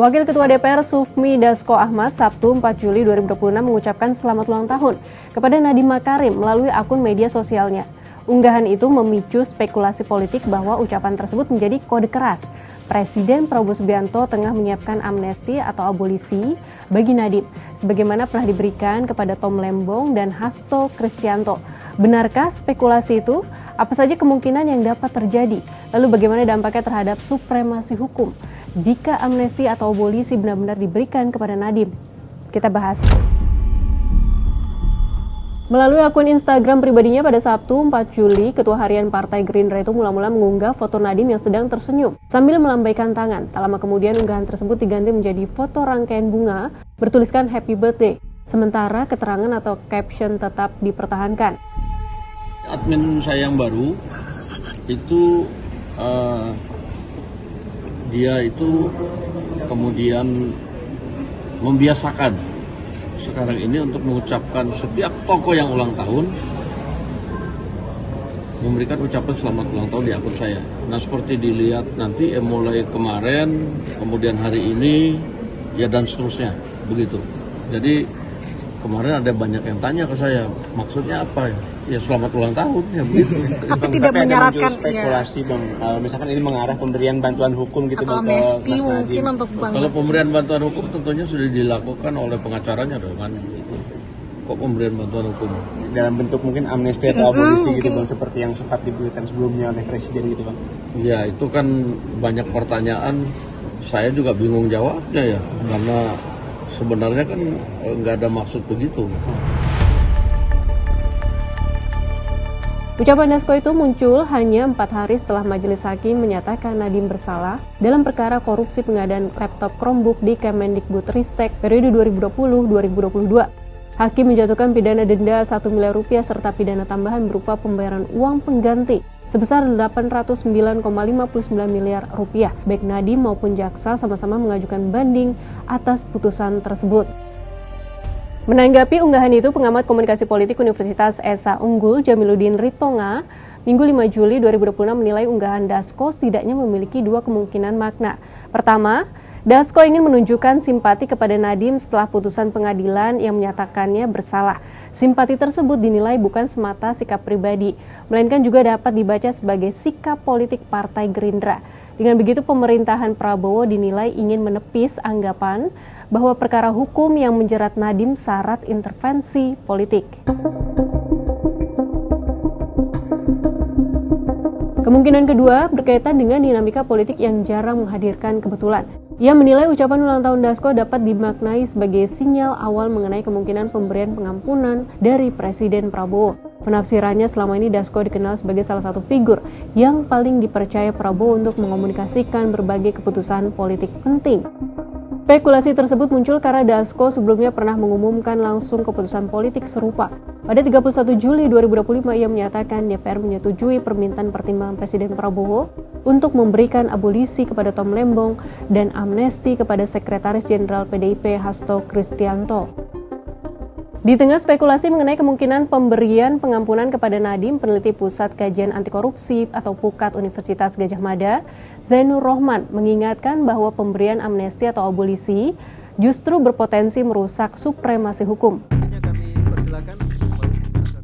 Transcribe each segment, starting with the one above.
Wakil Ketua DPR Sufmi Dasko Ahmad Sabtu 4 Juli 2026 mengucapkan selamat ulang tahun kepada Nadiem Makarim melalui akun media sosialnya. Unggahan itu memicu spekulasi politik bahwa ucapan tersebut menjadi kode keras. Presiden Prabowo Subianto tengah menyiapkan amnesti atau abolisi bagi Nadiem, sebagaimana pernah diberikan kepada Tom Lembong dan Hasto Kristianto. Benarkah spekulasi itu? Apa saja kemungkinan yang dapat terjadi? Lalu bagaimana dampaknya terhadap supremasi hukum jika amnesti atau abolisi benar-benar diberikan kepada Nadiem? Kita bahas. Melalui akun Instagram pribadinya pada Sabtu 4 Juli, Ketua Harian Partai Gerindra itu mula-mula mengunggah foto Nadiem yang sedang tersenyum sambil melambaikan tangan. Tak lama kemudian unggahan tersebut diganti menjadi foto rangkaian bunga bertuliskan Happy Birthday. Sementara keterangan atau caption tetap dipertahankan. Admin saya yang baru itu dia itu kemudian membiasakan sekarang ini untuk mengucapkan setiap tokoh yang ulang tahun memberikan ucapan selamat ulang tahun di akun saya. Nah, seperti dilihat nanti mulai kemarin, kemudian hari ini, ya dan seterusnya begitu. Jadi kemarin ada banyak yang tanya ke saya, maksudnya apa ya? Ya selamat ulang tahun ya begitu. Tapi tidak menyarankan spekulasi Bang, misalkan ini mengarah pemberian bantuan hukum gitu atau amnesti mungkin untuk Bang. Kalau pemberian bantuan hukum tentunya sudah dilakukan oleh pengacaranya dong kan gitu. Kok pemberian bantuan hukum? Dalam bentuk mungkin amnesti atau abolisi gitu Bang, seperti yang sempat diberikan sebelumnya oleh Presiden gitu Bang. Ya itu kan banyak pertanyaan, saya juga bingung jawabnya ya, karena sebenarnya kan nggak ada maksud begitu. Ucapan Dasko itu muncul hanya 4 hari setelah Majelis Hakim menyatakan Nadiem bersalah dalam perkara korupsi pengadaan laptop Chromebook di Kemendikbudristek periode 2020-2022. Hakim menjatuhkan pidana denda 1 miliar rupiah serta pidana tambahan berupa pembayaran uang pengganti sebesar 809,59 miliar rupiah. Baik Nadiem maupun jaksa sama-sama mengajukan banding atas putusan tersebut. Menanggapi unggahan itu, pengamat komunikasi politik Universitas Esa Unggul Jamiluddin Ritonga Minggu 5 Juli 2026 menilai unggahan Dasko setidaknya memiliki 2 kemungkinan makna. Pertama, Dasko ingin menunjukkan simpati kepada Nadiem setelah putusan pengadilan yang menyatakannya bersalah. Simpati tersebut dinilai bukan semata sikap pribadi, melainkan juga dapat dibaca sebagai sikap politik Partai Gerindra. Dengan begitu, pemerintahan Prabowo dinilai ingin menepis anggapan bahwa perkara hukum yang menjerat Nadiem syarat intervensi politik. Kemungkinan kedua berkaitan dengan dinamika politik yang jarang menghadirkan kebetulan. Ia menilai ucapan ulang tahun Dasko dapat dimaknai sebagai sinyal awal mengenai kemungkinan pemberian pengampunan dari Presiden Prabowo. Penafsirannya, selama ini Dasko dikenal sebagai salah satu figur yang paling dipercaya Prabowo untuk mengomunikasikan berbagai keputusan politik penting. Spekulasi tersebut muncul karena Dasko sebelumnya pernah mengumumkan langsung keputusan politik serupa. Pada 31 Juli 2025, ia menyatakan DPR menyetujui permintaan pertimbangan Presiden Prabowo untuk memberikan abolisi kepada Tom Lembong dan amnesti kepada Sekretaris Jenderal PDIP Hasto Kristianto. Di tengah spekulasi mengenai kemungkinan pemberian pengampunan kepada Nadiem, peneliti Pusat Kajian Anti Korupsi atau PUKAT Universitas Gadjah Mada, Zainur Rohman, mengingatkan bahwa pemberian amnesti atau abolisi justru berpotensi merusak supremasi hukum.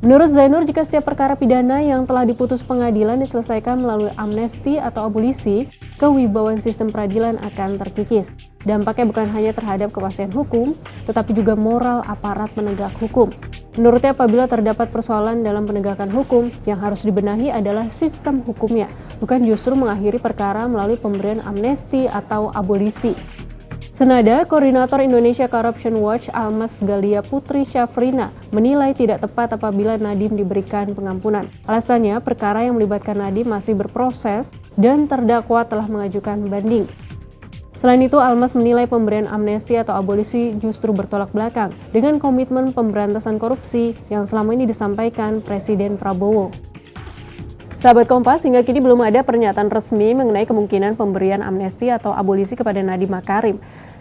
Menurut Zainur, jika setiap perkara pidana yang telah diputus pengadilan diselesaikan melalui amnesti atau abolisi, kewibawaan sistem peradilan akan terkikis. Dampaknya bukan hanya terhadap kepastian hukum, tetapi juga moral aparat penegak hukum. Menurutnya, apabila terdapat persoalan dalam penegakan hukum, yang harus dibenahi adalah sistem hukumnya, bukan justru mengakhiri perkara melalui pemberian amnesti atau abolisi. Senada, Koordinator Indonesia Corruption Watch Almas Galia Putri Syafrina menilai tidak tepat apabila Nadiem diberikan pengampunan. Alasannya, perkara yang melibatkan Nadiem masih berproses dan terdakwa telah mengajukan banding. Selain itu, Almas menilai pemberian amnesti atau abolisi justru bertolak belakang dengan komitmen pemberantasan korupsi yang selama ini disampaikan Presiden Prabowo. Sahabat Kompas, hingga kini belum ada pernyataan resmi mengenai kemungkinan pemberian amnesti atau abolisi kepada Nadiem Makarim.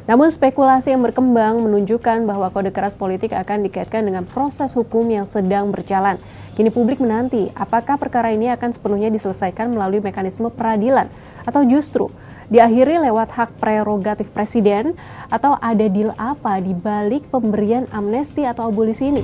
Namun spekulasi yang berkembang menunjukkan bahwa kode keras politik akan dikaitkan dengan proses hukum yang sedang berjalan. Kini publik menanti apakah perkara ini akan sepenuhnya diselesaikan melalui mekanisme peradilan atau justru diakhiri lewat hak prerogatif presiden, atau ada deal apa di balik pemberian amnesti atau abolisi ini?